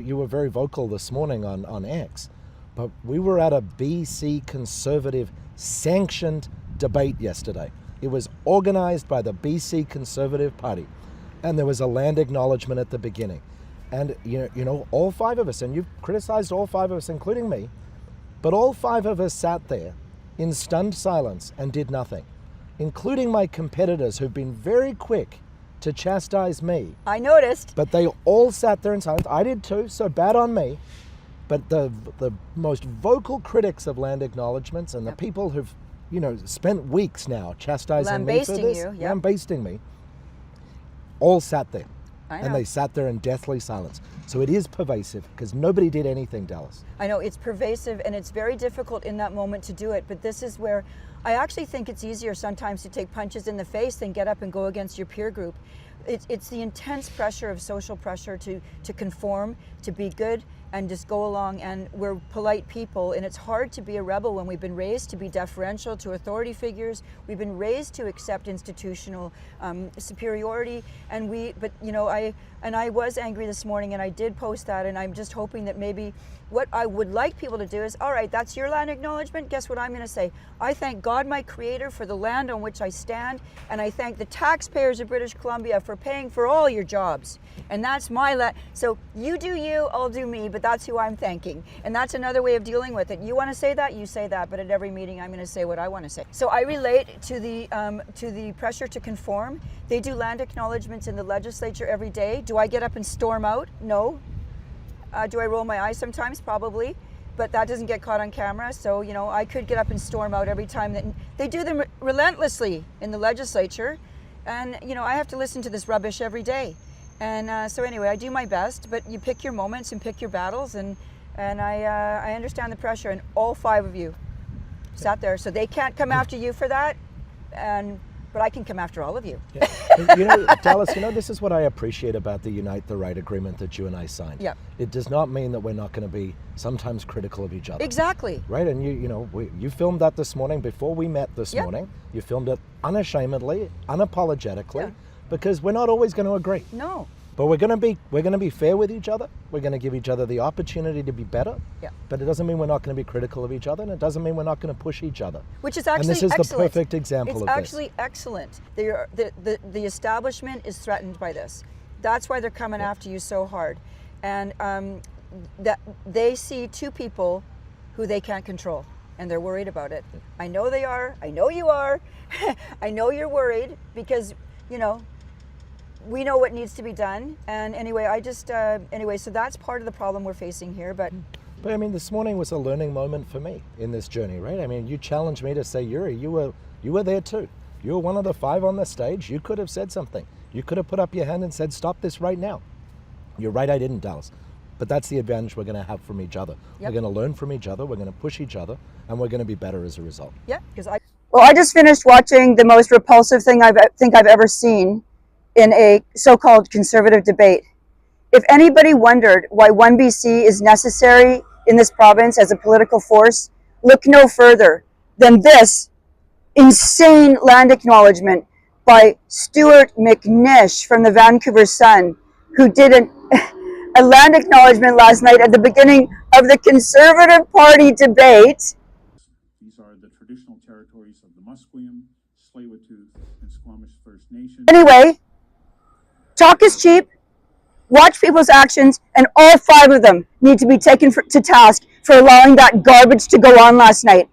You were very vocal this morning on X, but we were at a BC Conservative sanctioned debate yesterday. It was organized by the BC Conservative Party, and there was a land acknowledgement at the beginning. And you know, all five of us, and you've criticized all five of us, including me, but all five of us sat there in stunned silence and did nothing, including my competitors who've been very quick to chastise me. I noticed. But they all sat there in silence. I did too, so bad on me. But the most vocal critics of land acknowledgements and the people who've, spent weeks now chastising me for this, lambasting me, all sat there. And they sat there in deathly silence. So it is pervasive because nobody did anything, Dallas. I know, it's pervasive and it's very difficult in that moment to do it, but this is where I actually think it's easier sometimes to take punches in the face than get up and go against your peer group. It's the intense pressure of social pressure to conform, to be good, and just go along, and we're polite people, and it's hard to be a rebel when we've been raised to be deferential to authority figures. We've been raised to accept institutional superiority, I was angry this morning, and I did post that, and I'm just hoping that maybe what I would like people to do is, all right, that's your land acknowledgement. Guess what I'm going to say? I thank God, my Creator, for the land on which I stand, and I thank the taxpayers of British Columbia for paying for all your jobs. And that's my land. So you do you, I'll do me, but that's who I'm thanking. And that's another way of dealing with it. You want to say that, you say that, but at every meeting I'm going to say what I want to say. So I relate to the pressure to conform. They do land acknowledgements in the legislature every day. Do I get up and storm out? No. Do I roll my eyes sometimes? Probably. But that doesn't get caught on camera. So, I could get up and storm out every time. That they do them relentlessly in the legislature. And, I have to listen to this rubbish every day. And so anyway, I do my best, but you pick your moments and pick your battles. And I understand the pressure. And all five of you sat there. So they can't come after you for that. But I can come after all of you. Yeah. Dallas, this is what I appreciate about the Unite the Right agreement that you and I signed. Yeah. It does not mean that we're not going to be sometimes critical of each other. Exactly. Right? And you filmed that this morning before we met this morning. You filmed it unashamedly, unapologetically, because we're not always going to agree. No. But we're going to be fair with each other. We're going to give each other the opportunity to be better. Yeah. But it doesn't mean we're not going to be critical of each other, and it doesn't mean we're not going to push each other. Which is actually excellent. And this is excellent. the perfect example of this. It's actually excellent. The establishment is threatened by this. That's why they're coming after you so hard. And that they see two people who they can't control, and they're worried about it. I know they are. I know you are. I know you're worried because, we know what needs to be done. And anyway, so that's part of the problem we're facing here. But I mean, this morning was a learning moment for me in this journey, right? I mean, you challenged me to say, Yuri, you were there too. You were one of the five on the stage. You could have said something. You could have put up your hand and said, stop this right now. You're right, I didn't, Dallas. But that's the advantage we're going to have from each other. Yep. We're going to learn from each other. We're going to push each other, and we're going to be better as a result. Yeah, because I just finished watching the most repulsive thing I've ever seen in a so-called conservative debate. If anybody wondered why 1BC is necessary in this province as a political force, look no further than this insane land acknowledgement by Stuart McNish from the Vancouver Sun, who did a land acknowledgement last night at the beginning of the Conservative Party debate. These are the traditional territories of the Musqueam, Tsleil-Waututh, and Squamish First Nation. Anyway, talk is cheap. Watch people's actions, and all five of them need to be taken to task for allowing that garbage to go on last night.